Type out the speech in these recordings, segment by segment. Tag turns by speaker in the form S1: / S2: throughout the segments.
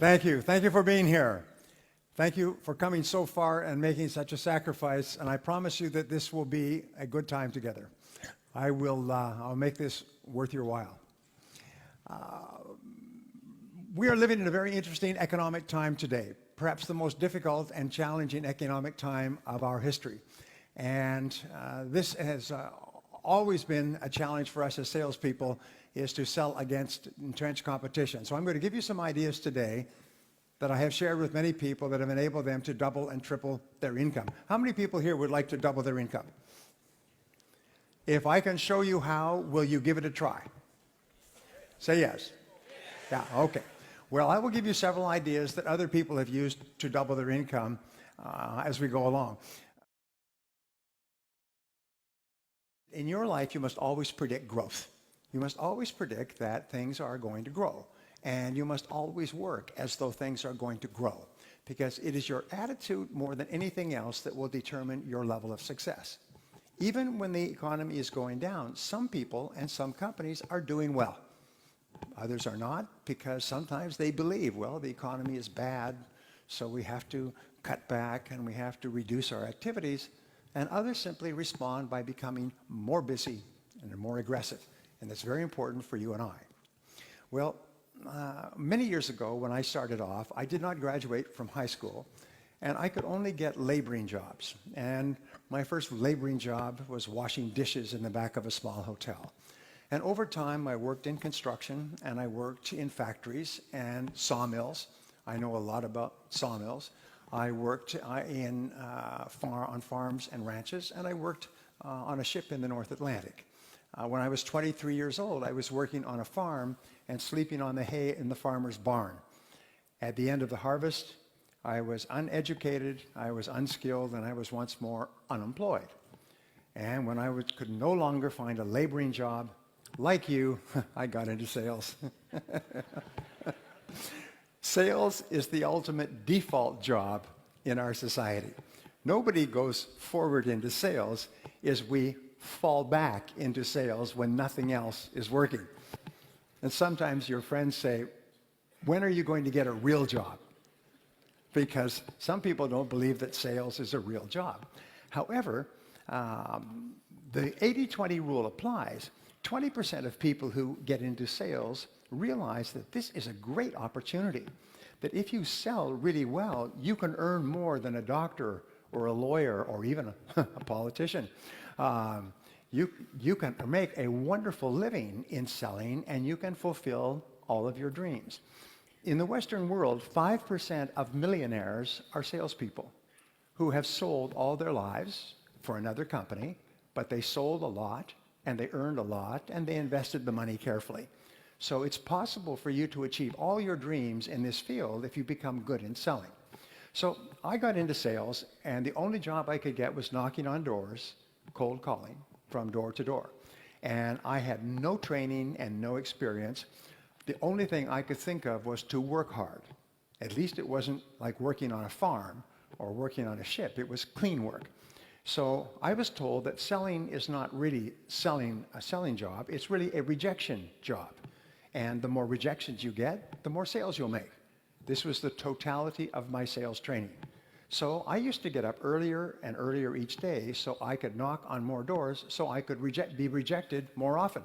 S1: Thank you. Thank you for being here. Thank you for coming so far and making such a sacrifice. And I promise you that this will be a good time together. I'll make this worth your while. We are living in a very interesting economic time today, perhaps the most difficult and challenging economic time of our history. And this has always been a challenge for us as salespeople, is to sell against entrenched competition. So I'm going to give you some ideas today that I have shared with many people that have enabled them to double and triple their income. How many people here would like to double their income? If I can show you how, will you give it a try? Say yes. Yeah, okay. Well, I will give you several ideas that other people have used to double their income as we go along. In your life, you must always predict growth. You must always predict that things are going to grow. And you must always work as though things are going to grow, because it is your attitude more than anything else that will determine your level of success. Even when the economy is going down, some people and some companies are doing well. Others are not, because sometimes they believe, well, the economy is bad, so we have to cut back and we have to reduce our activities. And others simply respond by becoming more busy and more aggressive. And that's very important for you and I. Well, many years ago when I started off, I did not graduate from high school, and I could only get laboring jobs. And my first laboring job was washing dishes in the back of a small hotel. And over time, I worked in construction, and I worked in factories and sawmills. I know a lot about sawmills. I worked on farms and ranches, and I worked on a ship in the North Atlantic. When I was 23 years old, I was working on a farm and sleeping on the hay in the farmer's barn. At the end of the harvest, I was uneducated, I was unskilled, and I was once more unemployed. And when I could no longer find a laboring job, like you, I got into sales. Sales is the ultimate default job in our society. Nobody goes forward into sales as we fall back into sales when nothing else is working. And sometimes your friends say, when are you going to get a real job? Because some people don't believe that sales is a real job. However, the 80-20 rule applies. 20% of people who get into sales realize that this is a great opportunity, that if you sell really well, you can earn more than a doctor or a lawyer or even a politician. You can make a wonderful living in selling, and you can fulfill all of your dreams. In the Western world, 5% of millionaires are salespeople who have sold all their lives for another company, but they sold a lot, and they earned a lot, and they invested the money carefully. So it's possible for you to achieve all your dreams in this field if you become good in selling. So I got into sales, and the only job I could get was knocking on doors, cold calling from door to door. And I had no training and no experience. The only thing I could think of was to work hard. At least it wasn't like working on a farm or working on a ship. It was clean work. So I was told that selling is not really a selling job. It's really a rejection job. And the more rejections you get, the more sales you'll make. This was the totality of my sales training. So I used to get up earlier and earlier each day so I could knock on more doors so I could be rejected more often.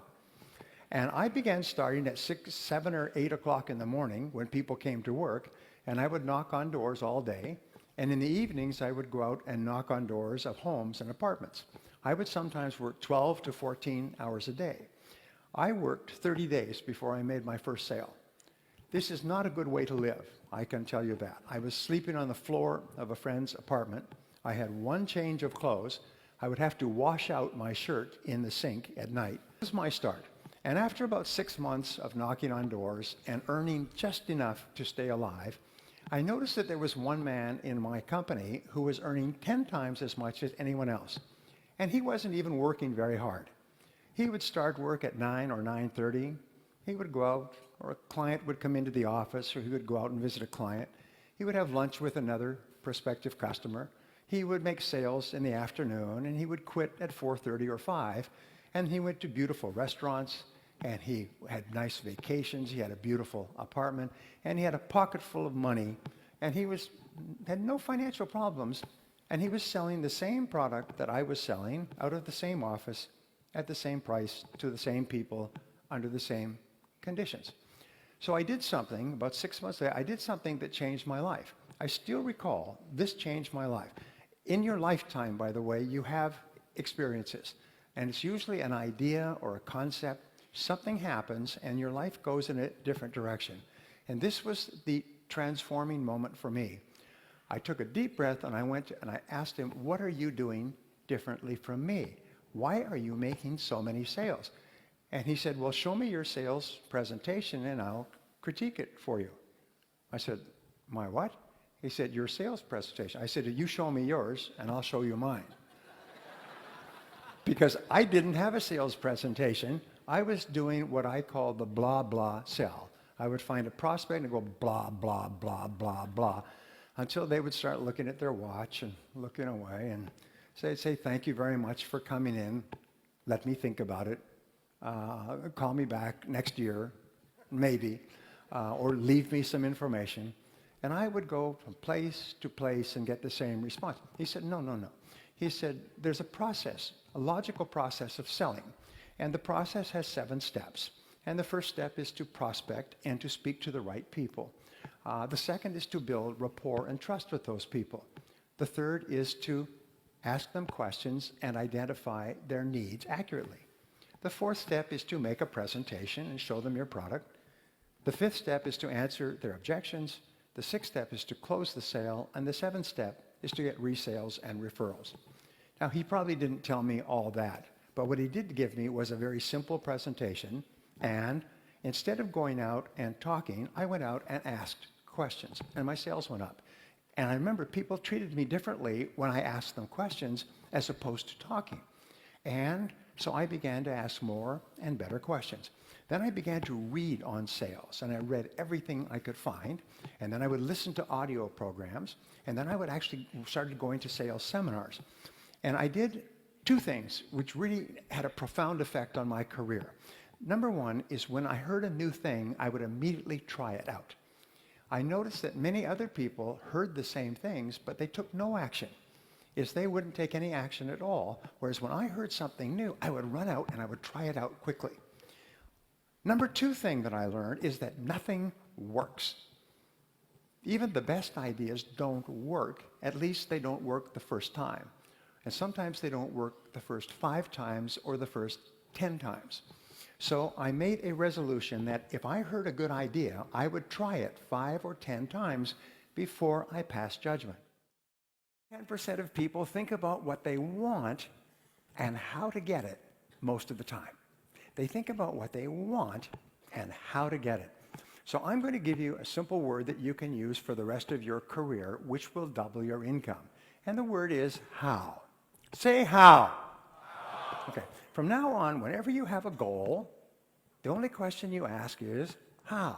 S1: And I began starting at 6, 7, or 8 o'clock in the morning when people came to work, and I would knock on doors all day. And in the evenings, I would go out and knock on doors of homes and apartments. I would sometimes work 12 to 14 hours a day. I worked 30 days before I made my first sale. This is not a good way to live, I can tell you that. I was sleeping on the floor of a friend's apartment. I had one change of clothes. I would have to wash out my shirt in the sink at night. This was my start. And after about 6 months of knocking on doors and earning just enough to stay alive, I noticed that there was one man in my company who was earning 10 times as much as anyone else. And he wasn't even working very hard. He would start work at 9 or 9:30. He would go out, or a client would come into the office, or he would go out and visit a client. He would have lunch with another prospective customer. He would make sales in the afternoon, and he would quit at 4:30 or 5. And he went to beautiful restaurants. and he had nice vacations, he had a beautiful apartment, and he had a pocket full of money, and had no financial problems, and he was selling the same product that I was selling out of the same office at the same price to the same people under the same conditions. So I did something, about 6 months later, I did something that changed my life. I still recall, this changed my life. In your lifetime, by the way, you have experiences. And it's usually an idea or a concept. Something happens and your life goes in a different direction. And this was the transforming moment for me. I took a deep breath and I asked him, what are you doing differently from me? Why are you making so many sales? And he said, well, show me your sales presentation and I'll critique it for you. I said, my what? He said, your sales presentation. I said, you show me yours and I'll show you mine. Because I didn't have a sales presentation. I was doing what I call the blah, blah sell. I would find a prospect and go blah, blah, blah, blah, blah, until they would start looking at their watch and looking away and say, thank you very much for coming in. Let me think about it. Call me back next year, maybe, or leave me some information. And I would go from place to place and get the same response. He said, no. He said, there's a process, a logical process of selling. And the process has 7 steps. And the first step is to prospect and to speak to the right people. The second is to build rapport and trust with those people. The third is to ask them questions and identify their needs accurately. The fourth step is to make a presentation and show them your product. The fifth step is to answer their objections. The sixth step is to close the sale. And the seventh step is to get resales and referrals. Now, he probably didn't tell me all that, but what he did give me was a very simple presentation. And instead of going out and talking, I went out and asked questions, and my sales went up. And I remember people treated me differently when I asked them questions as opposed to talking. And so I began to ask more and better questions. Then I began to read on sales, and I read everything I could find. And then I would listen to audio programs, and then I would actually start going to sales seminars. And I did 2 things which really had a profound effect on my career. Number one is when I heard a new thing, I would immediately try it out. I noticed that many other people heard the same things, but they took no action. They wouldn't take any action at all, whereas when I heard something new, I would run out and I would try it out quickly. Number 2 thing that I learned is that nothing works. Even the best ideas don't work. At least they don't work the first time. And sometimes they don't work the first 5 times or the first 10 times. So I made a resolution that if I heard a good idea, I would try it 5 or 10 times before I passed judgment. 10% of people think about what they want and how to get it most of the time. They think about what they want and how to get it. So I'm going to give you a simple word that you can use for the rest of your career, which will double your income. And the word is how. Say how. Okay. From now on, whenever you have a goal, the only question you ask is how.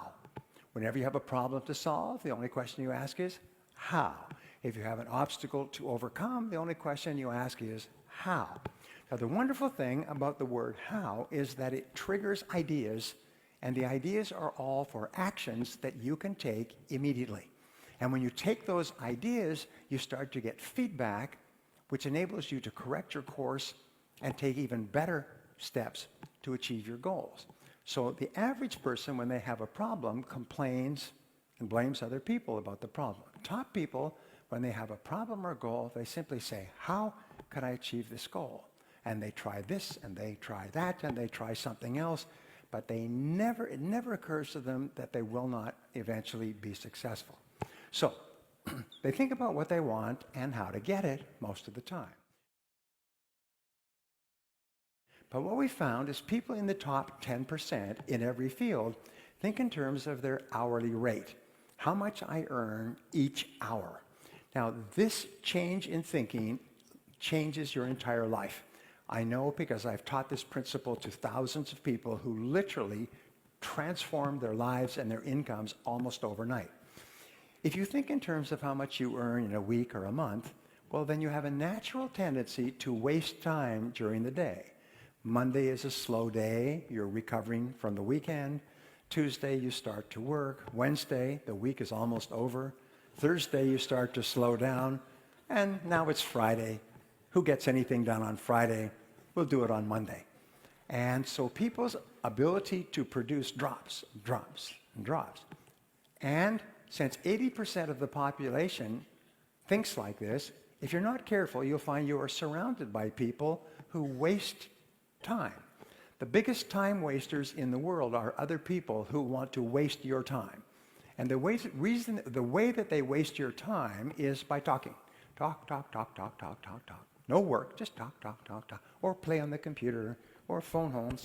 S1: Whenever you have a problem to solve, the only question you ask is how. If you have an obstacle to overcome, the only question you ask is how. Now, the wonderful thing about the word how is that it triggers ideas, and the ideas are all for actions that you can take immediately. And when you take those ideas, you start to get feedback, which enables you to correct your course and take even better steps to achieve your goals. So the average person, when they have a problem, complains and blames other people about the problem. Top people, when they have a problem or goal, they simply say, how can I achieve this goal? And they try this, and they try that, and they try something else, but it never occurs to them that they will not eventually be successful. So they think about what they want and how to get it most of the time. But what we found is people in the top 10% in every field think in terms of their hourly rate, how much I earn each hour. Now, this change in thinking changes your entire life. I know because I've taught this principle to thousands of people who literally transformed their lives and their incomes almost overnight. If you think in terms of how much you earn in a week or a month, well, then you have a natural tendency to waste time during the day. Monday is a slow day. You're recovering from the weekend. Tuesday, you start to work. Wednesday, the week is almost over. Thursday, you start to slow down. And now it's Friday. Who gets anything done on Friday? We'll do it on Monday. And so people's ability to produce drops. And since 80% of the population thinks like this, if you're not careful, you'll find you are surrounded by people who waste time. The biggest time wasters in the world are other people who want to waste your time. And the way that they waste your time is by talking. Talk. No work, just talk. Or play on the computer, or phone home,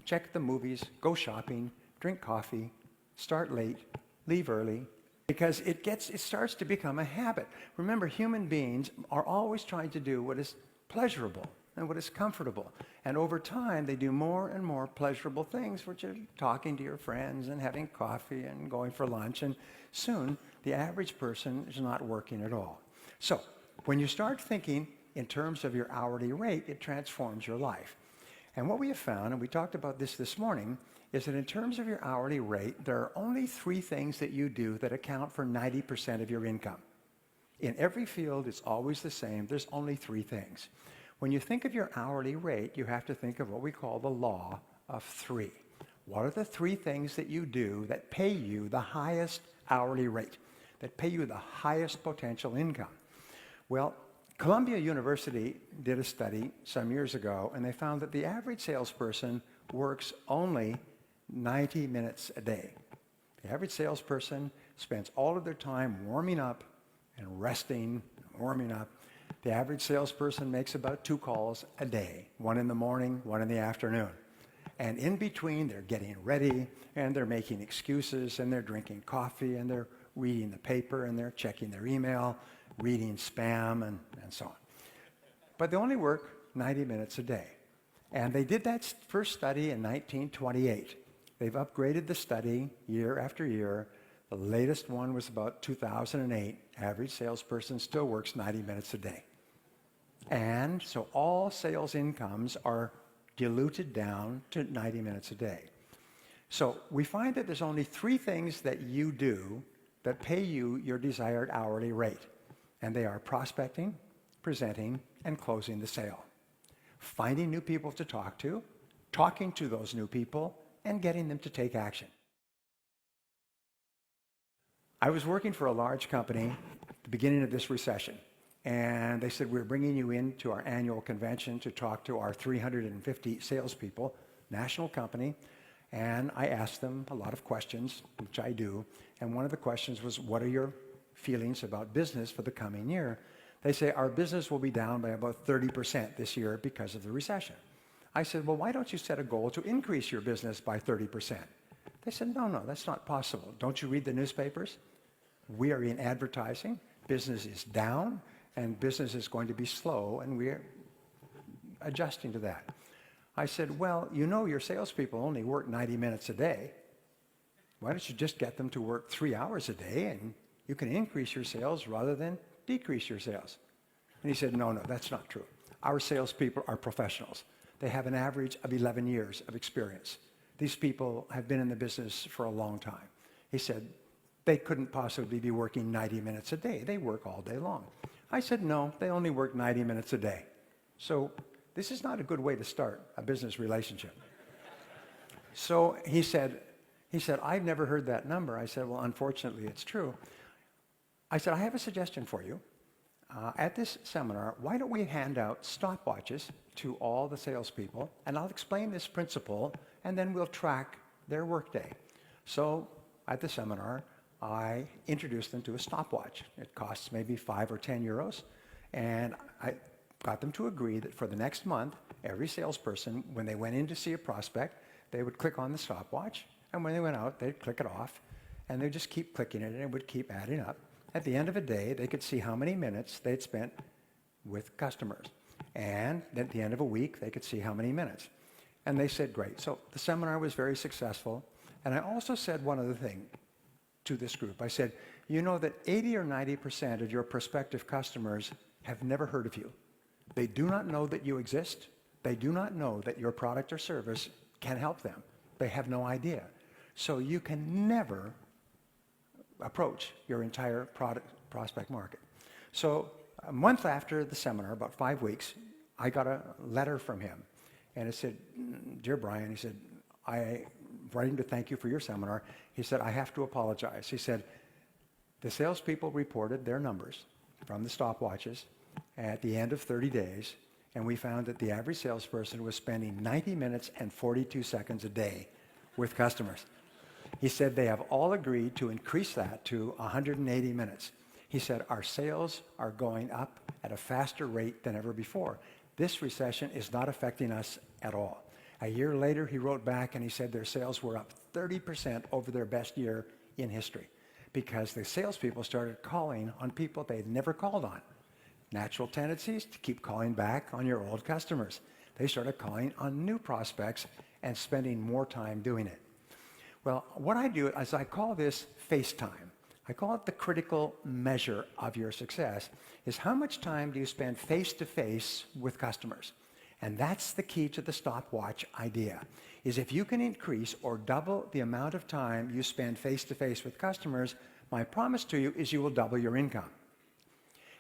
S1: check the movies, go shopping, drink coffee, start late, leave early. Because it starts to become a habit. Remember, human beings are always trying to do what is pleasurable and what is comfortable. And over time, they do more and more pleasurable things, which are talking to your friends and having coffee and going for lunch. And soon, the average person is not working at all. So, when you start thinking in terms of your hourly rate, it transforms your life. And what we have found, and we talked about this morning, is that in terms of your hourly rate, there are only 3 things that you do that account for 90% of your income. In every field, it's always the same. There's only 3 things. When you think of your hourly rate, you have to think of what we call the law of 3. What are the 3 things that you do that pay you the highest hourly rate, that pay you the highest potential income? Well, Columbia University did a study some years ago, and they found that the average salesperson works only 90 minutes a day. The average salesperson spends all of their time warming up and resting, warming up. The average salesperson makes about 2 calls a day, 1 in the morning, 1 in the afternoon. And in between, they're getting ready, and they're making excuses, and they're drinking coffee, and they're reading the paper, and they're checking their email, reading spam, and so on. But they only work 90 minutes a day. And they did that first study in 1928. They've upgraded the study year after year. The latest one was about 2008. Average salesperson still works 90 minutes a day. And so all sales incomes are diluted down to 90 minutes a day. So we find that there's only 3 things that you do that pay you your desired hourly rate. And they are prospecting, presenting, and closing the sale. Finding new people to talk to, talking to those new people, and getting them to take action. I was working for a large company at the beginning of this recession, and they said, we're bringing you into our annual convention to talk to our 350 salespeople, national company, and I asked them a lot of questions, which I do, and one of the questions was, what are your feelings about business for the coming year? They say, our business will be down by about 30% this year because of the recession. I said, well, why don't you set a goal to increase your business by 30%? They said, no, that's not possible. Don't you read the newspapers? We are in advertising. Business is down, and business is going to be slow, and we're adjusting to that. I said, well, you know your salespeople only work 90 minutes a day. Why don't you just get them to work 3 hours a day, and you can increase your sales rather than decrease your sales? And he said, no, that's not true. Our salespeople are professionals. They have an average of 11 years of experience. These people have been in the business for a long time. He said, they couldn't possibly be working 90 minutes a day. They work all day long. I said, no, they only work 90 minutes a day. So this is not a good way to start a business relationship. So he said, I've never heard that number. I said, well, unfortunately, it's true. I said, I have a suggestion for you. At this seminar, why don't we hand out stopwatches to all the salespeople, and I'll explain this principle, and then we'll track their workday. So at the seminar, I introduced them to a stopwatch. It costs maybe 5 or 10 euros, and I got them to agree that for the next month, every salesperson, when they went in to see a prospect, they would click on the stopwatch, and when they went out, they'd click it off, and they'd just keep clicking it, and it would keep adding up. At the end of a day, they could see how many minutes they'd spent with customers. And at the end of a week, they could see how many minutes. And they said, great. So the seminar was very successful. And I also said one other thing to this group. I said, you know that 80 or 90% of your prospective customers have never heard of you. They do not know that you exist. They do not know that your product or service can help them. They have no idea. So you can never approach your entire prospect market. So a month after the seminar, about 5 weeks, I got a letter from him. And it said, "Dear Brian," he said, "I'm writing to thank you for your seminar." He said, "I have to apologize." He said, "The salespeople reported their numbers from the stopwatches at the end of 30 days, and we found that the average salesperson was spending 90 minutes and 42 seconds a day with customers." He said they have all agreed to increase that to 180 minutes. He said, "Our sales are going up at a faster rate than ever before. This recession is not affecting us at all." A year later, he wrote back and he said their sales were up 30% over their best year in history because the salespeople started calling on people they'd never called on. Natural tendencies to keep calling back on your old customers. They started calling on new prospects and spending more time doing it. Well, what I do is I call this FaceTime. I call it the critical measure of your success, is how much time do you spend face-to-face with customers? And that's the key to the stopwatch idea, is if you can increase or double the amount of time you spend face-to-face with customers, my promise to you is you will double your income.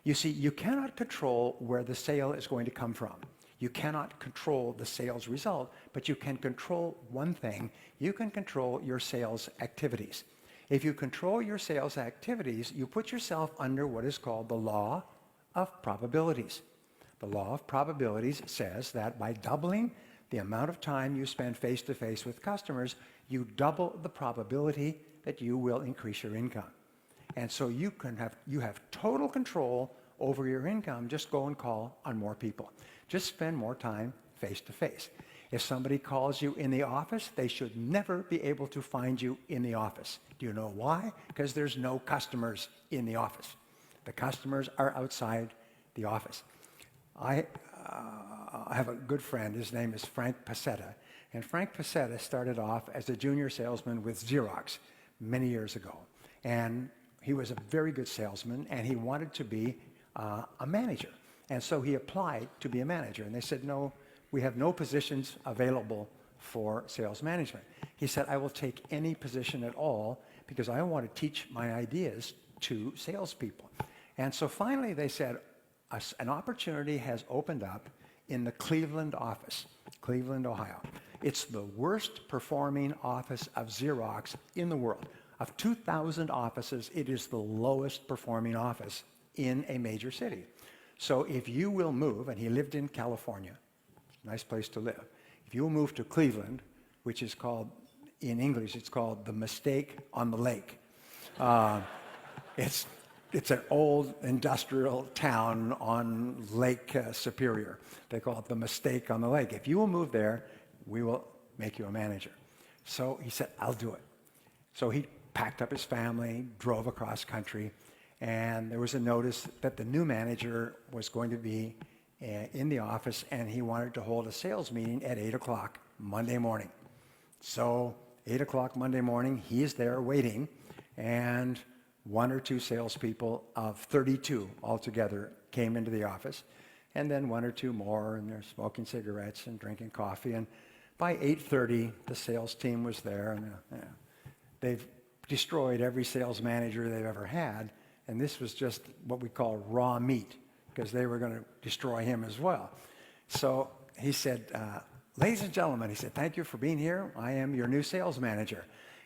S1: You see, you cannot control where the sale is going to come from. You cannot control the sales result, but you can control one thing. You can control your sales activities. If you control your sales activities, you put yourself under what is called the law of probabilities. The law of probabilities says that by doubling the amount of time you spend face-to-face with customers, you double the probability that you will increase your income. And so you have total control over your income. Just go and call on more people. Just spend more time face-to-face. If somebody calls you in the office, they should never be able to find you in the office. Do you know why? Because there's no customers in the office. The customers are outside the office. I have a good friend. His name is Frank Pasetta. And Frank Pasetta started off as a junior salesman with Xerox many years ago. And he was a very good salesman, and he wanted to be a manager. And so he applied to be a manager. And they said, "No, we have no positions available for sales management." He said, "I will take any position at all because I want to teach my ideas to salespeople." And so finally they said, an opportunity has opened up in the Cleveland office, Cleveland, Ohio. It's the worst performing office of Xerox in the world. Of 2,000 offices, it is the lowest performing office in a major city. So if you will move, and he lived in California, nice place to live. If you will move to Cleveland, which is called, in English, it's called the mistake on the lake. It's an old industrial town on Lake Superior. They call it the mistake on the lake. If you will move there, we will make you a manager. So he said, "I'll do it." So he packed up his family, drove across country, and there was a notice that the new manager was going to be in the office, and he wanted to hold a sales meeting at 8 o'clock Monday morning. So 8 o'clock Monday morning, he is there waiting, and one or two salespeople of 32 altogether came into the office, and then one or two more, and they're smoking cigarettes and drinking coffee. And by 8:30, the sales team was there, and they've destroyed every sales manager they've ever had, and this was just what we call raw meat, because they were going to destroy him as well. So he said, "Ladies and gentlemen," he said, "thank you for being here. I am your new sales manager,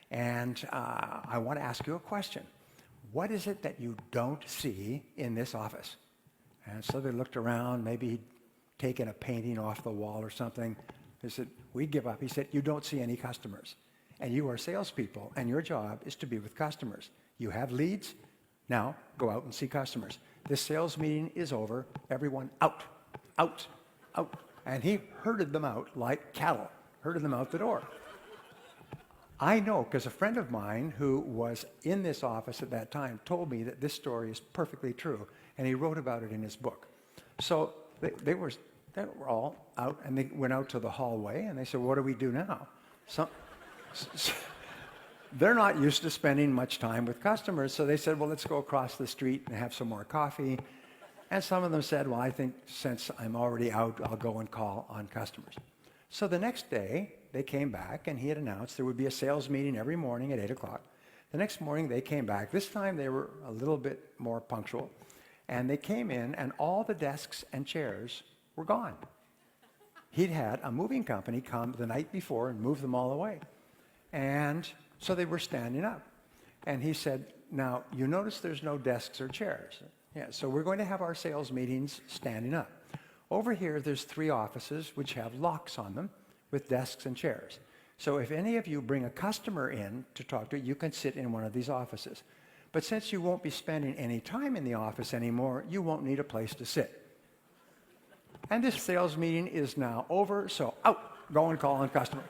S1: and I want to ask you a question. What is it that you don't see in this office?" And so they looked around, maybe he'd taken a painting off the wall or something. They said, "We give up." He said, "You don't see any customers, and you are salespeople, and your job is to be with customers. You have leads. Now go out and see customers. This sales meeting is over. Everyone out, out, out." And he herded them out like cattle, herded them out the door. I know, because a friend of mine who was in this office at that time told me that this story is perfectly true, and he wrote about it in his book. So they were all out, and they went out to the hallway, and they said, "What do we do now?" They're not used to spending much time with customers, so they said, "Well, let's go across the street and have some more coffee." And some of them said, well, I think since I'm already out, I'll go and call on customers. So the next day, they came back, and he had announced there would be a sales meeting every morning at 8 o'clock. The next morning, they came back. This time, they were a little bit more punctual. And they came in, and all the desks and chairs were gone. He'd had a moving company come the night before and move them all away. And so they were standing up. And he said, now, you notice there's no desks or chairs. Yeah, so we're going to have our sales meetings standing up. Over here, there's 3 offices which have locks on them with desks and chairs. So if any of you bring a customer in to talk to, you can sit in one of these offices. But since you won't be spending any time in the office anymore, you won't need a place to sit. And this sales meeting is now over, so out, go and call on customer.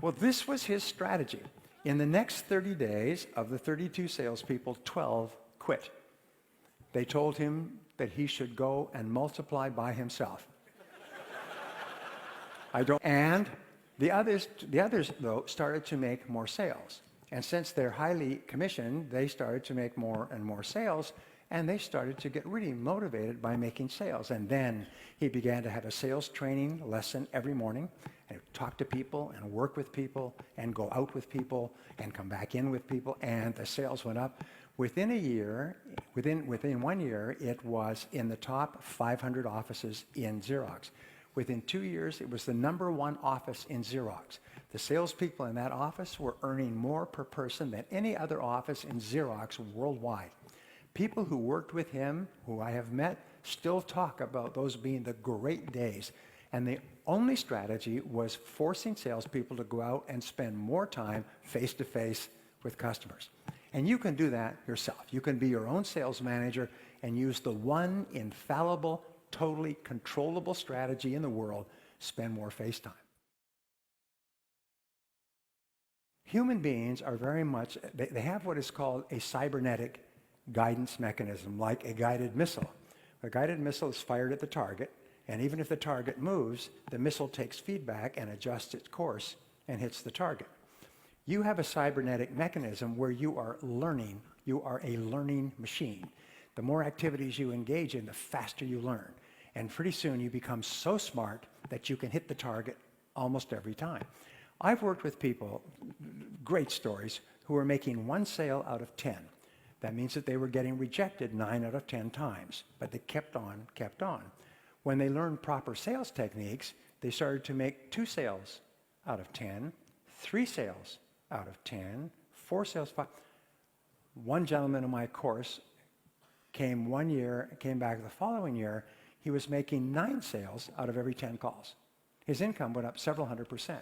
S1: Well, this was his strategy. In the next 30 days, of the 32 salespeople, 12 quit. They told him that he should go and multiply by himself. And the others, though, started to make more sales. And since they're highly commissioned, they started to make more and more sales, and they started to get really motivated by making sales. And then he began to have a sales training lesson every morning, and talk to people and work with people and go out with people and come back in with people, and the sales went up. Within a year, within 1 year, it was in the top 500 offices in Xerox. Within 2 years, it was the #1 office in Xerox. The salespeople in that office were earning more per person than any other office in Xerox worldwide. People who worked with him, who I have met, still talk about those being the great days. And the only strategy was forcing salespeople to go out and spend more time face-to-face with customers. And you can do that yourself. You can be your own sales manager and use the one infallible, totally controllable strategy in the world: spend more face time. Human beings are very much, they have what is called a cybernetic guidance mechanism, like a guided missile. A guided missile is fired at the target, and even if the target moves, the missile takes feedback and adjusts its course and hits the target. You have a cybernetic mechanism where you are learning. You are a learning machine. The more activities you engage in, the faster you learn. And pretty soon you become so smart that you can hit the target almost every time. I've worked with people, great stories, who are making 1 sale out of 10. That means that they were getting rejected 9 out of 10 times, but they kept on, kept on. When they learned proper sales techniques, they started to make 2 sales out of 10, 3 sales out of 10, 4 sales, 5. One gentleman in my course came back the following year. He was making 9 sales out of every 10 calls. His income went up several hundred%.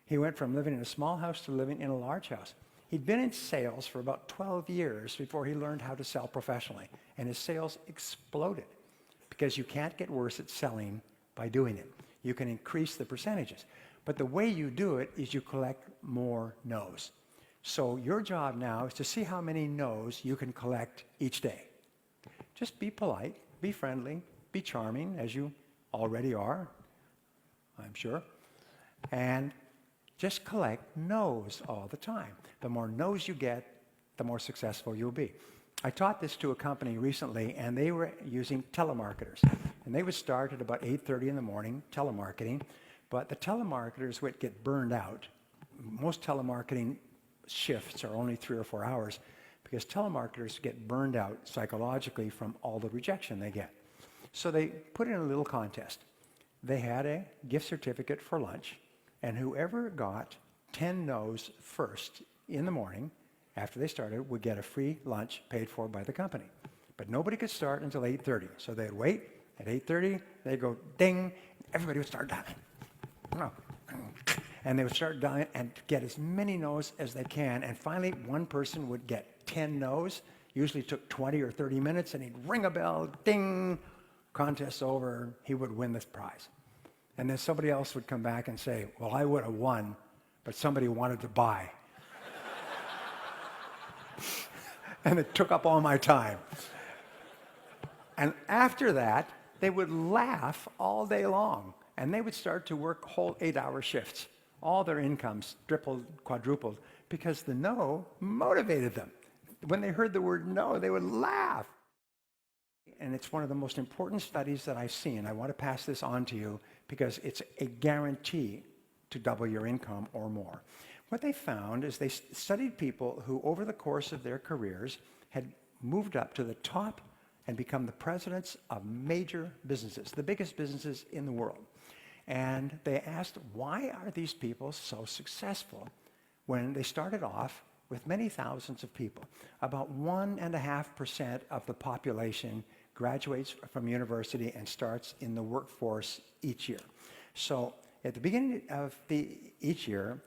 S1: He went from living in a small house to living in a large house. He'd been in sales for about 12 years before he learned how to sell professionally, and his sales exploded, because you can't get worse at selling by doing it. You can increase the percentages, but the way you do it is you collect more no's. So your job now is to see how many no's you can collect each day. Just be polite, be friendly, be charming, as you already are, I'm sure, and just collect no's all the time. The more no's you get, the more successful you'll be. I taught this to a company recently, and they were using telemarketers. And they would start at about 8:30 in the morning, telemarketing, but the telemarketers would get burned out. Most telemarketing shifts are only 3 or 4 hours, because telemarketers get burned out psychologically from all the rejection they get. So they put in a little contest. They had a gift certificate for lunch, and whoever got 10 no's first in the morning, after they started, would get a free lunch paid for by the company. But nobody could start until 8:30. So they'd wait. At 8:30, they'd go ding. Everybody would start dialing. Oh. And they would start dialing and get as many no's as they can. And finally, one person would get 10 no's. Usually took 20 or 30 minutes, and he'd ring a bell, ding, contest's over. He would win this prize. And then somebody else would come back and say, well, I would have won, but somebody wanted to buy. And it took up all my time. And after that, they would laugh all day long, and they would start to work whole 8-hour shifts. All their incomes tripled, quadrupled, because the no motivated them. When they heard the word no, they would laugh. and it's one of the most important studies that I've seen. I want to pass this on to you because it's a guarantee to double your income or more. What they found is they studied people who, over the course of their careers, had moved up to the top and become the presidents of major businesses, the biggest businesses in the world. And they asked, why are these people so successful when they started off with many thousands of people? About 1.5% of the population graduates from university and starts in the workforce each year. So at the beginning of each year,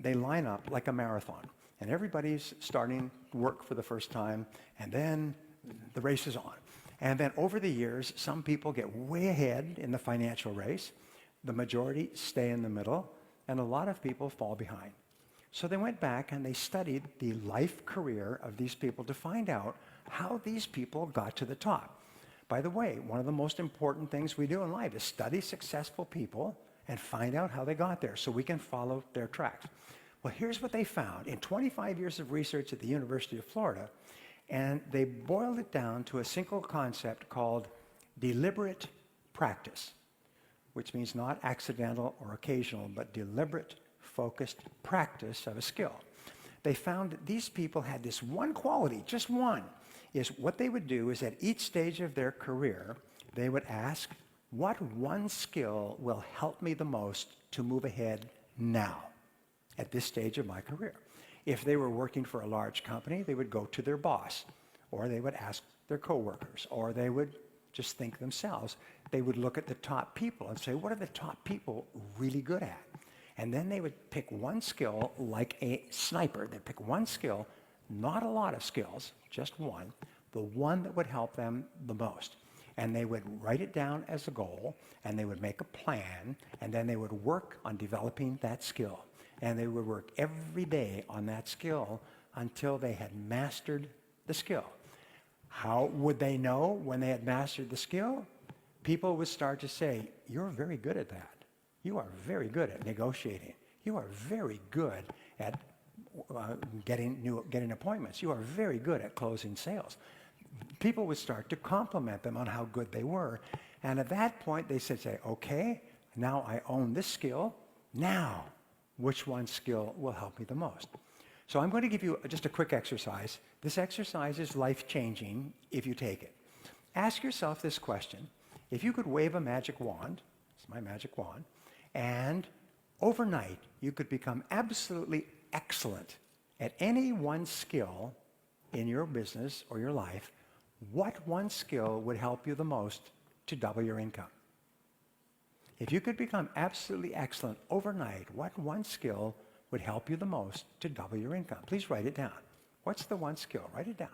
S1: they line up like a marathon, and everybody's starting work for the first time, and then the race is on. And then over the years, some people get way ahead in the financial race, the majority stay in the middle, and a lot of people fall behind. So they went back and they studied the life career of these people to find out how these people got to the top. By the way, one of the most important things we do in life is study successful people and find out how they got there so we can follow their tracks. Well, here's what they found in 25 years of research at the University of Florida, and they boiled it down to a single concept called deliberate practice, which means not accidental or occasional, but deliberate, focused practice of a skill. They found that these people had this one quality, just one, is what they would do is at each stage of their career, they would ask, what one skill will help me the most to move ahead now at this stage of my career? If they were working for a large company, they would go to their boss, or they would ask their coworkers, or they would just think themselves. They would look at the top people and say, what are the top people really good at? And then they would pick one skill like a sniper. They'd pick one skill, not a lot of skills, just one, the one that would help them the most. And they would write it down as a goal, and they would make a plan, and then they would work on developing that skill. And they would work every day on that skill until they had mastered the skill. How would they know when they had mastered the skill? People would start to say, you're very good at that. You are very good at negotiating. You are very good at getting appointments. You are very good at closing sales. People would start to compliment them on how good they were. And at that point, they said, okay, now I own this skill. Now, which one skill will help me the most? So I'm going to give you just a quick exercise. This exercise is life-changing if you take it. Ask yourself this question. If you could wave a magic wand, it's my magic wand, and overnight you could become absolutely excellent at any one skill in your business or your life, what one skill would help you the most to double your income? If you could become absolutely excellent overnight, what one skill would help you the most to double your income? Please write it down. What's the one skill? Write it down.